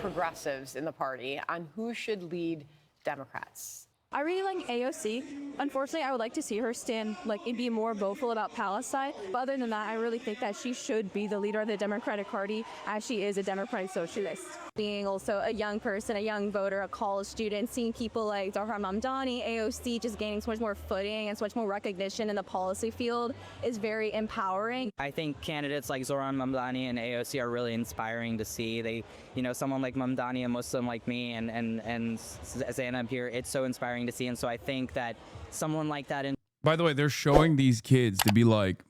progressives in the party on who should lead Democrats. I really like AOC. Unfortunately, I would like to see her stand and be more vocal about Palestine. But other than that, I really think that she should be the leader of the Democratic Party, as she is a Democratic socialist. Being also a young person, a young voter, a college student, seeing people like Zohran Mamdani, AOC just gaining so much more footing and so much more recognition in the policy field is very empowering. I think candidates like Zohran Mamdani and AOC are really inspiring to see. They, someone like Mamdani, a Muslim like me, and Zainab here, it's so inspiring to see. And so I think that someone like that. By the way, they're showing these kids to be like,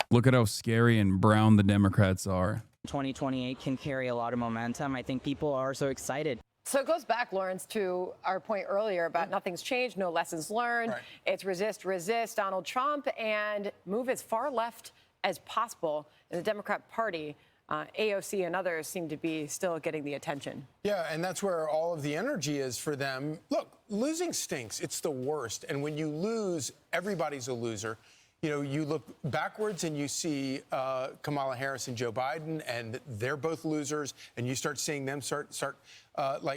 look at how scary and brown the Democrats are. 2028 can carry a lot of momentum. I think people are so excited. So it goes back, Lawrence, to our point earlier about nothing's changed, no lessons learned. Right. It's resist Donald Trump and move as far left as possible in the Democrat Party. AOC and others seem to be still getting the attention. Yeah, and that's where all of the energy is for them. Look, losing stinks. It's the worst. And when you lose, everybody's a loser. You look backwards and you see Kamala Harris and Joe Biden, and they're both losers. And you start seeing them start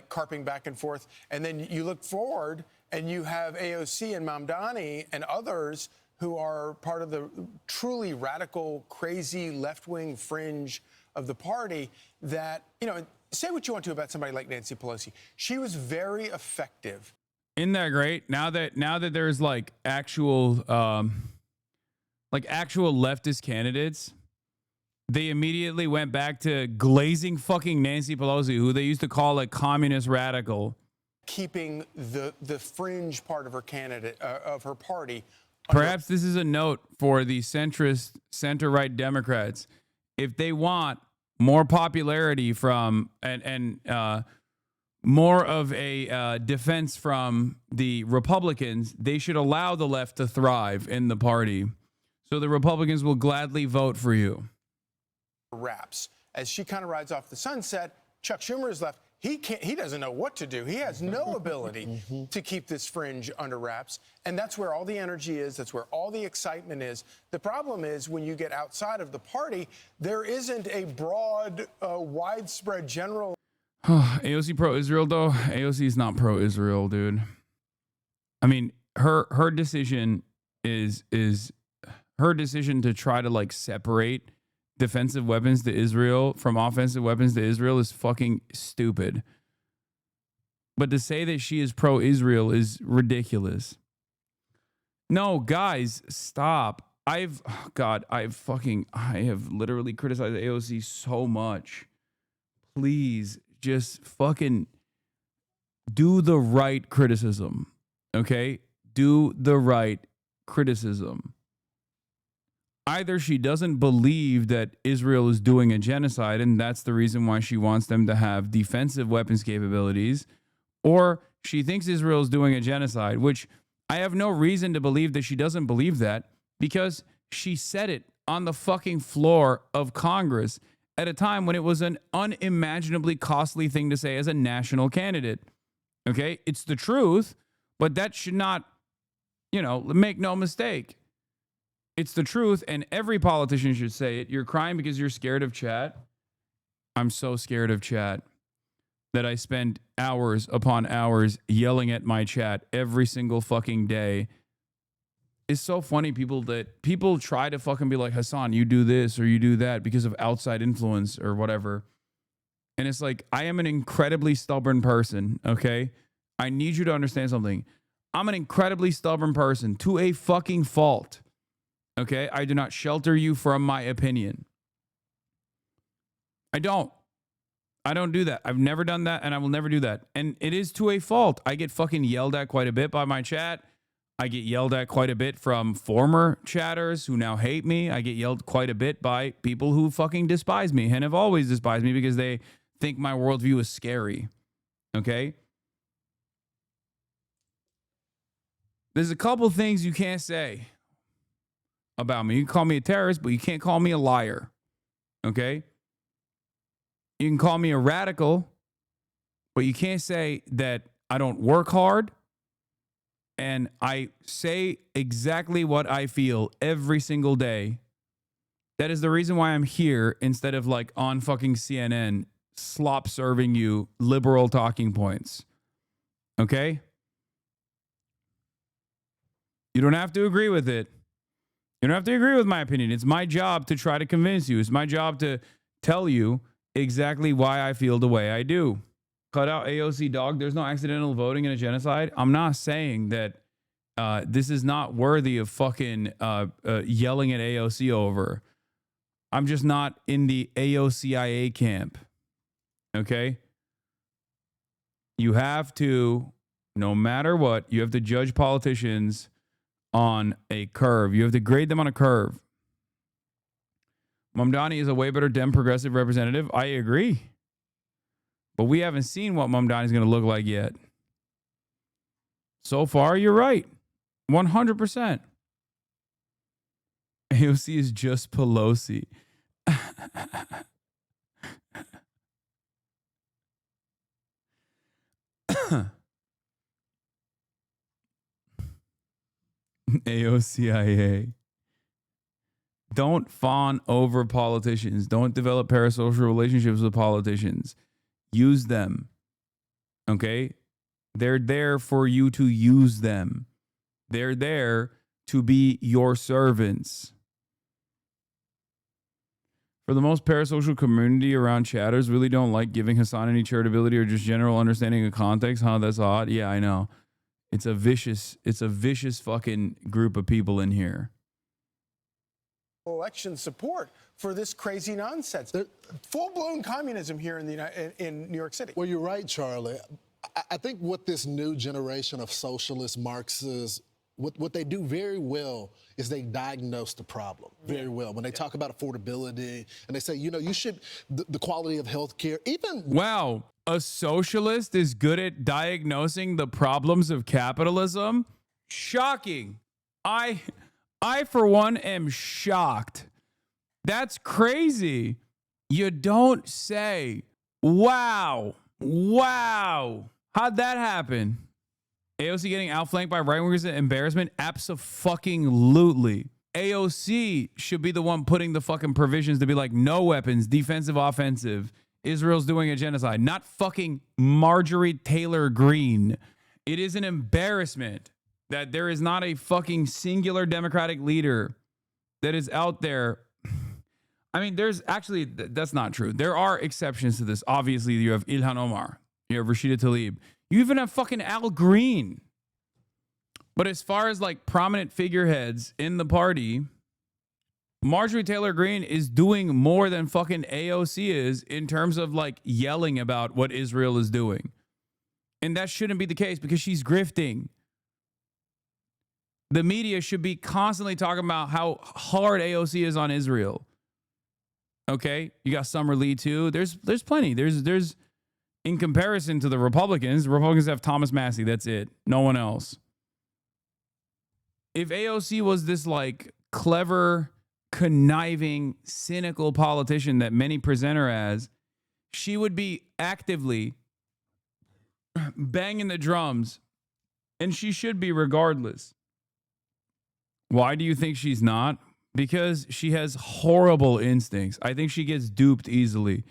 carping back and forth. And then you look forward and you have AOC and Mamdani and others who are part of the truly radical, crazy left-wing fringe of the party that, say what you want to about somebody like Nancy Pelosi. She was very effective. Isn't that great? Now that there's actual leftist candidates, they immediately went back to glazing fucking Nancy Pelosi, who they used to call a communist radical. Keeping the fringe part of her of her party. Perhaps this is a note for the centrist, center-right Democrats. If they want more popularity from and more of a defense from the Republicans, they should allow the left to thrive in the party. So the Republicans will gladly vote for you. Wraps. As she kind of rides off the sunset, Chuck Schumer is left. He doesn't know what to do. He has no ability to keep this fringe under wraps. And that's where all the energy is. That's where all the excitement is. The problem is when you get outside of the party, there isn't a broad, widespread general. AOC pro-Israel, though. AOC is not pro-Israel, dude. I mean, her decision is her decision to try to separate defensive weapons to Israel from offensive weapons to Israel is fucking stupid. But to say that she is pro-Israel is ridiculous. No, guys, stop. I have literally criticized AOC so much. Please just fucking do the right criticism. Okay? Do the right criticism. Either she doesn't believe that Israel is doing a genocide, and that's the reason why she wants them to have defensive weapons capabilities, or she thinks Israel is doing a genocide, which I have no reason to believe that she doesn't believe that, because she said it on the fucking floor of Congress at a time when it was an unimaginably costly thing to say as a national candidate. Okay? It's the truth, but that should not, make no mistake. It's the truth, and every politician should say it. You're crying because you're scared of chat. I'm so scared of chat that I spend hours upon hours yelling at my chat every single fucking day. It's so funny, people try to fucking be like, Hasan, you do this or you do that because of outside influence or whatever. And it's like, I am an incredibly stubborn person, okay? I need you to understand something. I'm an incredibly stubborn person to a fucking fault. Okay, I do not shelter you from my opinion. I don't do that. I've never done that, and I will never do that. And it is to a fault. I get fucking yelled at quite a bit by my chat. I get yelled at quite a bit from former chatters who now hate me. I get yelled quite a bit by people who fucking despise me and have always despised me because they think my worldview is scary. Okay? There's a couple things you can't say about me. You can call me a terrorist, but you can't call me a liar. Okay? You can call me a radical, but you can't say that I don't work hard and I say exactly what I feel every single day. That is the reason why I'm here instead of on fucking CNN slop serving you liberal talking points. Okay? You don't have to agree with it. You don't have to agree with my opinion. It's my job to try to convince you. It's my job to tell you exactly why I feel the way I do. Cut out AOC, dog. There's no accidental voting in a genocide. I'm not saying that this is not worthy of fucking yelling at AOC over. I'm just not in the AOCIA camp. Okay? You have to, no matter what, you have to judge politicians on a curve. You have to grade them on a curve. Mamdani is a way better Dem progressive representative. I agree. But we haven't seen what Mamdani is going to look like yet. So far, you're right. 100%. AOC is just Pelosi. AOCIA. Don't fawn over politicians. Don't develop parasocial relationships with politicians. Use them. Okay? They're there for you to use them. They're there to be your servants. For the most parasocial community around chatters really don't like giving Hasan any charitability or just general understanding of context. Huh? That's odd. Yeah, I know. It's a vicious fucking group of people in here. Election support for this crazy nonsense. Full-blown communism here in New York City. Well, you're right, Charlie. I think what this new generation of socialist Marxists, what they do very well is they diagnose the problem very well. When they talk about affordability and they say, you know, you should, the quality of health care, even... Wow, a socialist is good at diagnosing the problems of capitalism? Shocking. I for one, am shocked. That's crazy. You don't say. Wow. Wow. How'd that happen? AOC getting outflanked by right-wingers at embarrassment? Abso-fucking-lutely. AOC should be the one putting the fucking provisions to be like, no weapons, defensive, offensive. Israel's doing a genocide. Not fucking Marjorie Taylor Greene. It is an embarrassment that there is not a fucking singular Democratic leader that is out there. I mean, there's actually, that's not true. There are exceptions to this. Obviously, you have Ilhan Omar. You have Rashida Tlaib. You even have fucking Al Green. But as far as like prominent figureheads in the party, Marjorie Taylor Greene is doing more than fucking AOC is in terms of like yelling about what Israel is doing. And that shouldn't be the case because she's grifting. The media should be constantly talking about how hard AOC is on Israel. Okay, you got Summer Lee too. There's plenty. There's in comparison to the Republicans have Thomas Massey. That's it. No one else. If AOC was this like clever, conniving, cynical politician that many present her as, she would be actively banging the drums, and she should be regardless. Why do you think she's not? Because she has horrible instincts. I think she gets duped easily,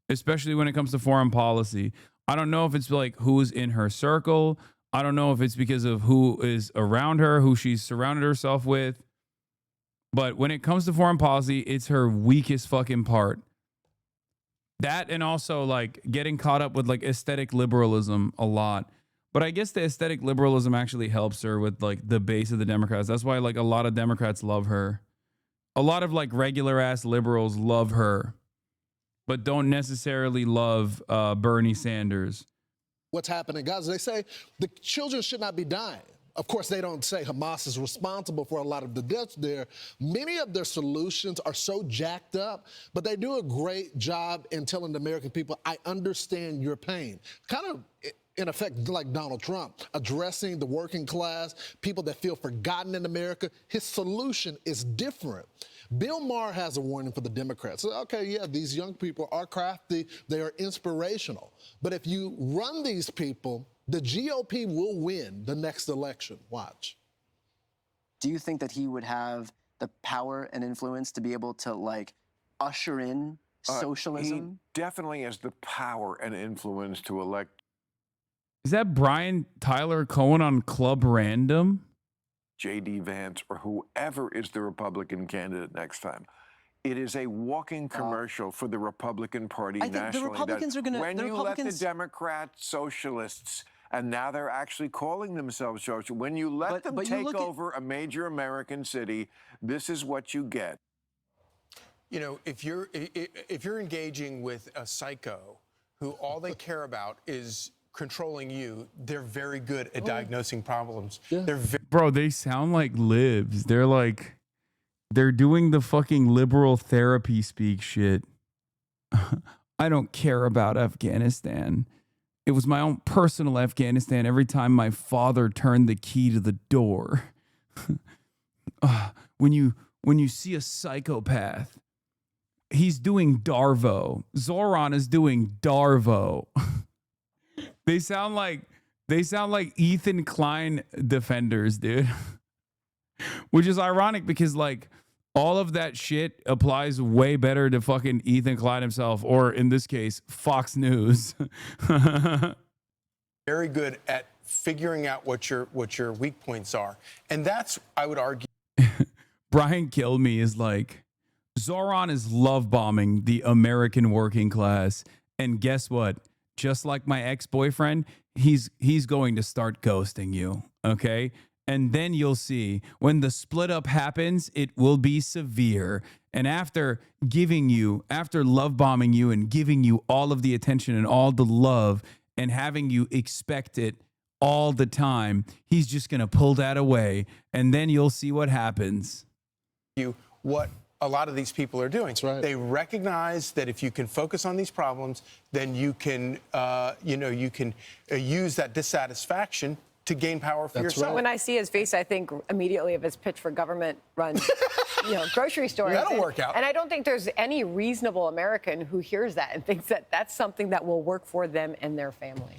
especially when it comes to foreign policy. I don't know if it's like who's in her circle. I don't know if it's because of who is around her, who she's surrounded herself with. But when it comes to foreign policy, it's her weakest fucking part. That and also like getting caught up with like aesthetic liberalism a lot. But I guess the aesthetic liberalism actually helps her with like the base of the Democrats. That's why like a lot of Democrats love her. A lot of like regular ass liberals love her, but don't necessarily love Bernie Sanders. What's happening in Gaza? They say the children should not be dying. Of course, they don't say Hamas is responsible for a lot of the deaths there. Many of their solutions are so jacked up, but they do a great job in telling the American people, I understand your pain. Kind of, in effect, like Donald Trump, addressing the working class, people that feel forgotten in America. His solution is different. Bill Maher has a warning for the Democrats. Okay, yeah, these young people are crafty. They are inspirational. But if you run these people, the GOP will win the next election. Watch. Do you think that he would have the power and influence to be able to, like, usher in socialism? He definitely has the power and influence to elect Is that Brian Tyler Cohen on Club Random? J.D. Vance or whoever is the Republican candidate next time. It is a walking commercial for the Republican Party I think nationally. the Republicans are going to. When you let the Democrats, socialists, and now they're actually calling themselves socialists, when you let them take over a major American city, this is what you get. You know, if you're engaging with a psycho who all they care about is controlling you, they're very good at diagnosing problems. Yeah. Bro, they sound like libs. They're doing the fucking liberal therapy speak shit. I don't care about Afghanistan. It was my own personal Afghanistan every time my father turned the key to the door. When you see a psychopath, he's doing Darvo. Zoran is doing Darvo. They sound like Ethan Klein defenders, dude. Which is ironic because like all of that shit applies way better to fucking Ethan Klein himself, or in this case, Fox News. very good at figuring out what your weak points are. And that's, I would argue. Brian Kilme is like, Zoran is love bombing the American working class. And guess what? Just like my ex-boyfriend, he's going to start ghosting you. Okay. And then you'll see when the split up happens, it will be severe. And after love bombing you and giving you all of the attention and all the love and having you expect it all the time, he's just going to pull that away. And then you'll see what happens. What a lot of these people are doing. That's right. They recognize that if you can focus on these problems, then you can, use that dissatisfaction to gain power for yourself. right. When I see his face, I think immediately of his pitch for government-run, grocery stores. That'll work out. And I don't think there's any reasonable American who hears that and thinks that that's something that will work for them and their family.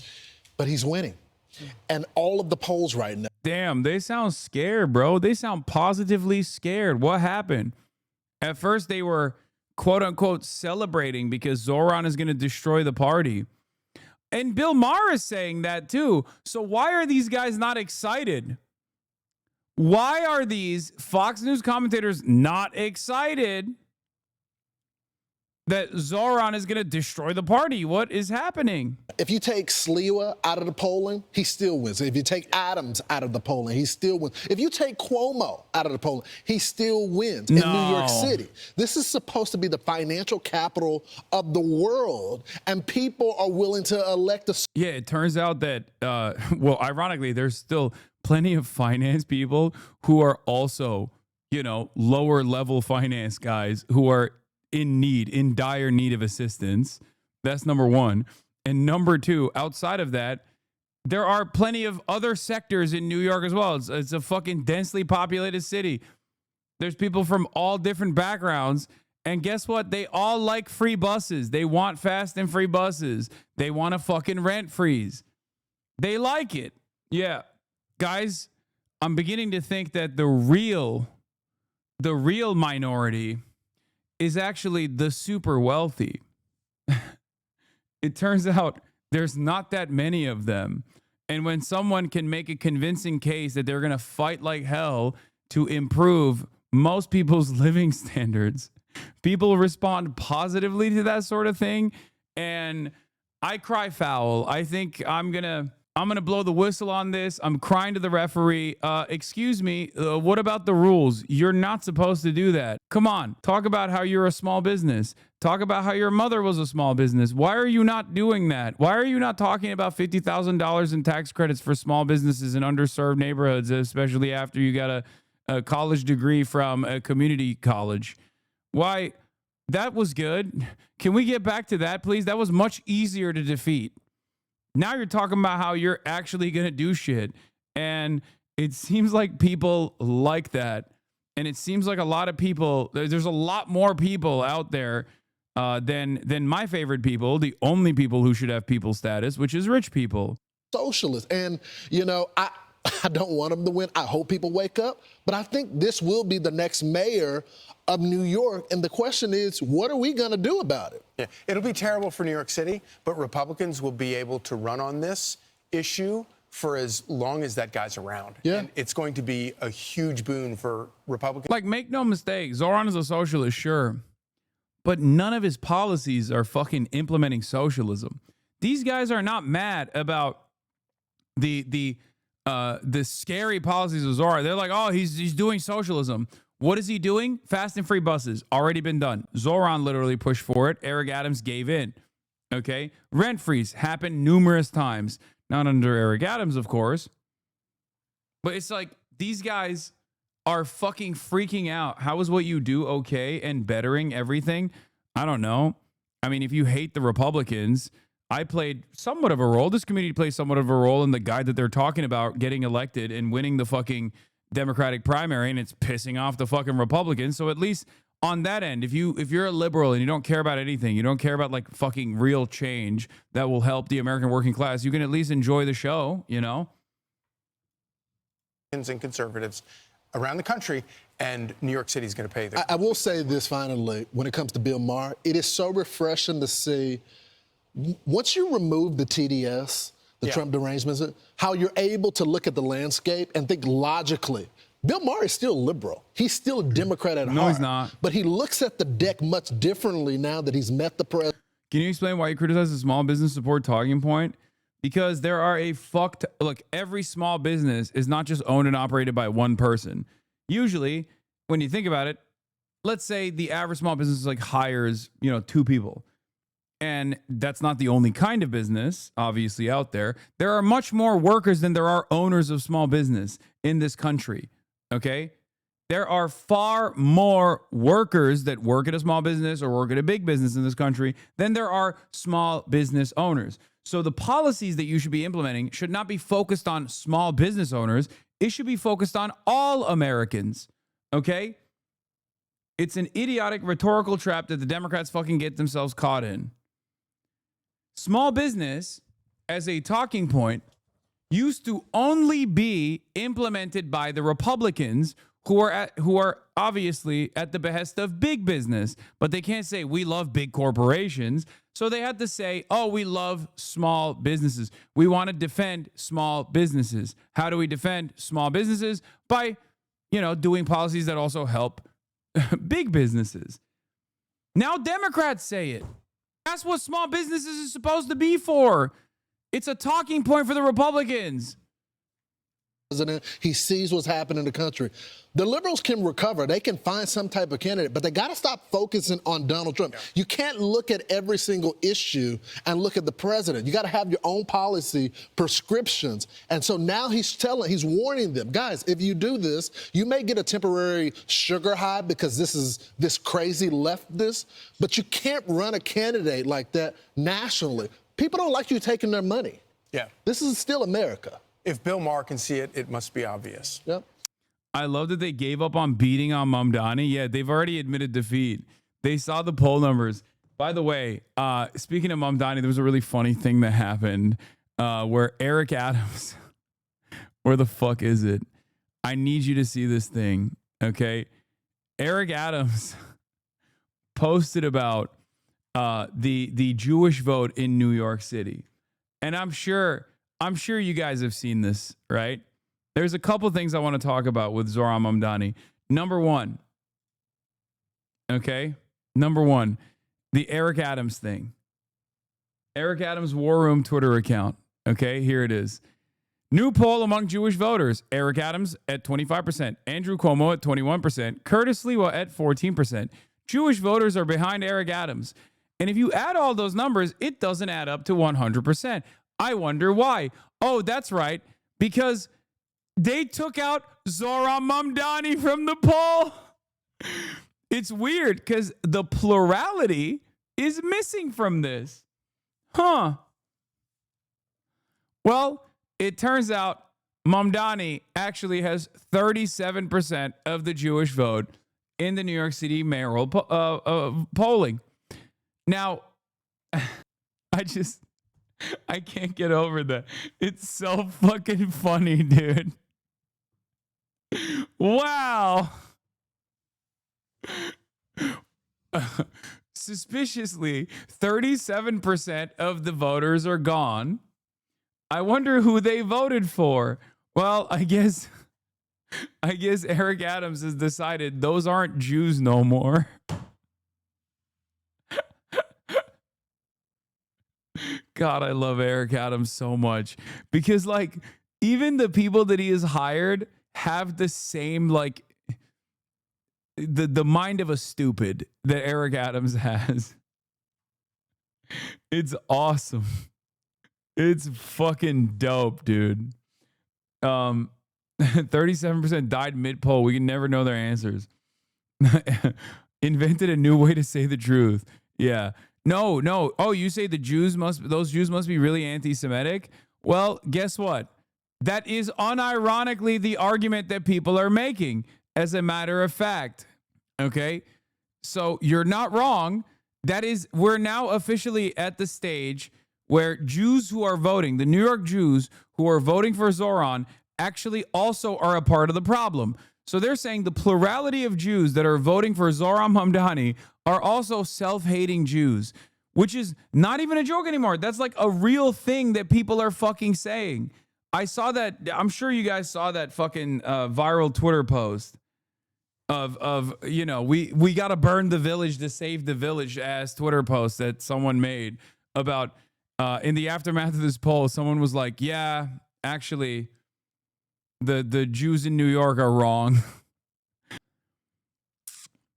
But he's winning. And all of the polls right now. Damn, they sound scared, bro. They sound positively scared. What happened? At first, they were, quote unquote, celebrating because Zoran is going to destroy the party. And Bill Maher is saying that too. So why are these guys not excited? Why are these Fox News commentators not excited that Zoran is going to destroy the party? What is happening? If you take Sliwa out of the polling, he still wins. If you take Adams out of the polling, he still wins. If you take Cuomo out of the polling, he still wins in New York City. This is supposed to be the financial capital of the world, and people are willing to elect a... Yeah, it turns out that, well, ironically, there's still plenty of finance people who are also, lower level finance guys who are in dire need of assistance. That's number one. And number two, outside of that, there are plenty of other sectors in New York as well. It's a fucking densely populated city. There's people from all different backgrounds. And guess what? They all like free buses. They want fast and free buses. They want a fucking rent freeze. They like it. Yeah. Guys, I'm beginning to think that the real minority is actually the super wealthy. It turns out there's not that many of them. And when someone can make a convincing case that they're going to fight like hell to improve most people's living standards, people respond positively to that sort of thing. And I cry foul. I think I'm going to blow the whistle on this. I'm crying to the referee. Excuse me, what about the rules? You're not supposed to do that. Come on, talk about how you're a small business. Talk about how your mother was a small business. Why are you not doing that? Why are you not talking about $50,000 in tax credits for small businesses in underserved neighborhoods, especially after you got a college degree from a community college? Why? That was good. Can we get back to that, please? That was much easier to defeat. Now you're talking about how you're actually going to do shit. And it seems like people like that. And it seems like a lot of people, there's a lot more people out there than my favorite people, the only people who should have people status, which is rich people. Socialist. And, I don't want him to win. I hope people wake up. But I think this will be the next mayor of New York. And the question is, what are we going to do about it? Yeah, it'll be terrible for New York City, but Republicans will be able to run on this issue for as long as that guy's around. Yeah. And it's going to be a huge boon for Republicans. Like, make no mistake, Zoran is a socialist, sure, but none of his policies are fucking implementing socialism. These guys are not mad about the scary policies of Zoran. They're like, oh, he's doing socialism. What is he doing? Fast and free buses, already been done. Zoran literally pushed for it. Eric Adams gave in. Okay, rent freeze happened numerous times. Not under Eric Adams, of course. But it's like these guys are fucking freaking out. How is what you do okay and bettering everything? I don't know. I mean, if you hate the Republicans, I played somewhat of a role. This community plays somewhat of a role in the guy that they're talking about getting elected and winning the fucking Democratic primary, and it's pissing off the fucking Republicans. So at least on that end, if you're a liberal and you don't care about anything, you don't care about like fucking real change that will help the American working class, you can at least enjoy the show, you know? And conservatives around the country, and New York City is going to pay their. I will say this finally, when it comes to Bill Maher, it is so refreshing to see, once you remove the TDS, the Trump derangements, how you're able to look at the landscape and think logically. Bill Maher is still liberal. He's still a Democrat at heart. No, he's not. But he looks at the deck much differently now that he's met the president. Can you explain why you criticize the small business support talking point? Because there are look, every small business is not just owned and operated by one person. Usually, when you think about it, let's say the average small business like hires, 2 people. And that's not the only kind of business, obviously, out there. There are much more workers than there are owners of small business in this country. Okay? There are far more workers that work at a small business or work at a big business in this country than there are small business owners. So the policies that you should be implementing should not be focused on small business owners. It should be focused on all Americans. Okay? It's an idiotic rhetorical trap that the Democrats fucking get themselves caught in. Small business, as a talking point, used to only be implemented by the Republicans who are obviously at the behest of big business, but they can't say we love big corporations. So they had to say, oh, we love small businesses. We want to defend small businesses. How do we defend small businesses? By, doing policies that also help big businesses. Now Democrats say it. That's what small businesses is supposed to be for. It's a talking point for the Republicans. He sees what's happening in the country. The liberals can recover. They can find some type of candidate, but they got to stop focusing on Donald Trump. Yeah. You can't look at every single issue and look at the president. You got to have your own policy prescriptions. And so now he's warning them, guys, if you do this, you may get a temporary sugar high because this crazy leftist, but you can't run a candidate like that nationally. People don't like you taking their money. Yeah. This is still America. If Bill Maher can see it, it must be obvious. Yep. I love that they gave up on beating on Mamdani. Yeah, they've already admitted defeat. They saw the poll numbers. By the way, speaking of Mamdani, there was a really funny thing that happened where Eric Adams, where the fuck is it? I need you to see this thing, okay? Eric Adams posted about the Jewish vote in New York City. And I'm sure you guys have seen this, right? There's a couple things I want to talk about with Zoran Mamdani. Number one, the Eric Adams thing. Eric Adams War Room Twitter account. Okay, here it is. New poll among Jewish voters. Eric Adams at 25%. Andrew Cuomo at 21%. Curtis Lewa at 14%. Jewish voters are behind Eric Adams. And if you add all those numbers, it doesn't add up to 100%. I wonder why. Oh, that's right. Because they took out Zoran Mamdani from the poll. It's weird because the plurality is missing from this. Huh. Well, it turns out Mamdani actually has 37% of the Jewish vote in the New York City mayoral polling. Now, I can't get over that. It's so fucking funny, dude. Wow. Suspiciously, 37% of the voters are gone. I wonder who they voted for. Well, I guess Eric Adams has decided those aren't Jews no more. God, I love Eric Adams so much because like even the people that he has hired have the same like the mind of a stupid that Eric Adams has. It's awesome. It's fucking dope, dude. 37% died mid-poll. We can never know their answers. Invented a new way to say the truth. Yeah. No. Oh, you say those Jews must be really anti-Semitic? Well, guess what? That is unironically the argument that people are making, as a matter of fact. Okay? So you're not wrong. We're now officially at the stage where Jews who are voting, the New York Jews who are voting for Zoran, actually also are a part of the problem. So they're saying the plurality of Jews that are voting for Zoran Mamdani are also self-hating Jews, which is not even a joke anymore. That's like a real thing that people are fucking saying. I saw that. I'm sure you guys saw that fucking viral Twitter post of we got to burn the village to save the village ass Twitter post that someone made about in the aftermath of this poll. Someone was like, yeah, actually, the Jews in New York are wrong.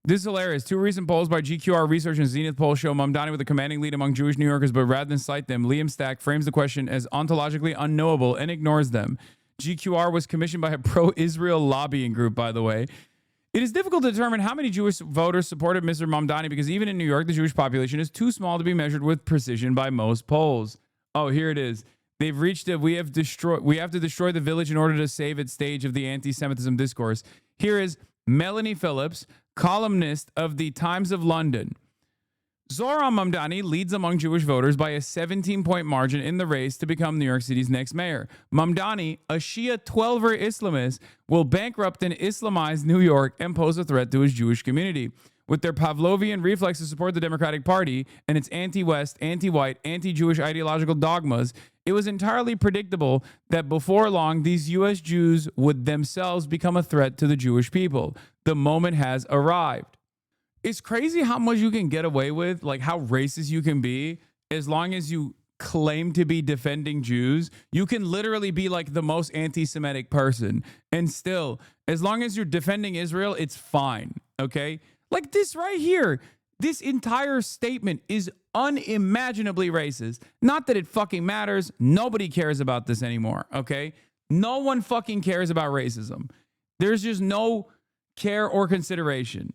This is hilarious. Two recent polls by GQR Research and Zenith Poll show Mamdani with a commanding lead among Jewish New Yorkers, but rather than cite them, Liam Stack frames the question as ontologically unknowable and ignores them. GQR was commissioned by a pro-Israel lobbying group, by the way. It is difficult to determine how many Jewish voters supported Mr. Mamdani because even in New York, the Jewish population is too small to be measured with precision by most polls. Oh, here it is. They've reached we have to destroy the village in order to save its stage of the anti-Semitism discourse. Here is Melanie Phillips, columnist of the Times of London. Zoran Mamdani leads among Jewish voters by a 17-point margin in the race to become New York City's next mayor. Mamdani, a Shia 12er Islamist, will bankrupt and Islamize New York and pose a threat to his Jewish community. With their Pavlovian reflex to support the Democratic Party and its anti-West, anti-white, anti-Jewish ideological dogmas, it was entirely predictable that before long, these U.S. Jews would themselves become a threat to the Jewish people. The moment has arrived. It's crazy how much you can get away with, like how racist you can be, as long as you claim to be defending Jews. You can literally be like the most anti-Semitic person. And still, as long as you're defending Israel, it's fine. Okay? Like this right here. This entire statement is unimaginably racist. Not that it fucking matters. Nobody cares about this anymore. Okay? No one fucking cares about racism. There's just no care or consideration.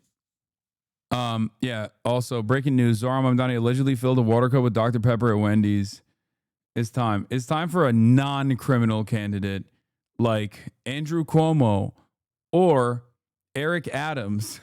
Yeah. Also, breaking news: Zoran Mamdani allegedly filled a water cup with Dr. Pepper at Wendy's. It's time. It's time for a non-criminal candidate like Andrew Cuomo or Eric Adams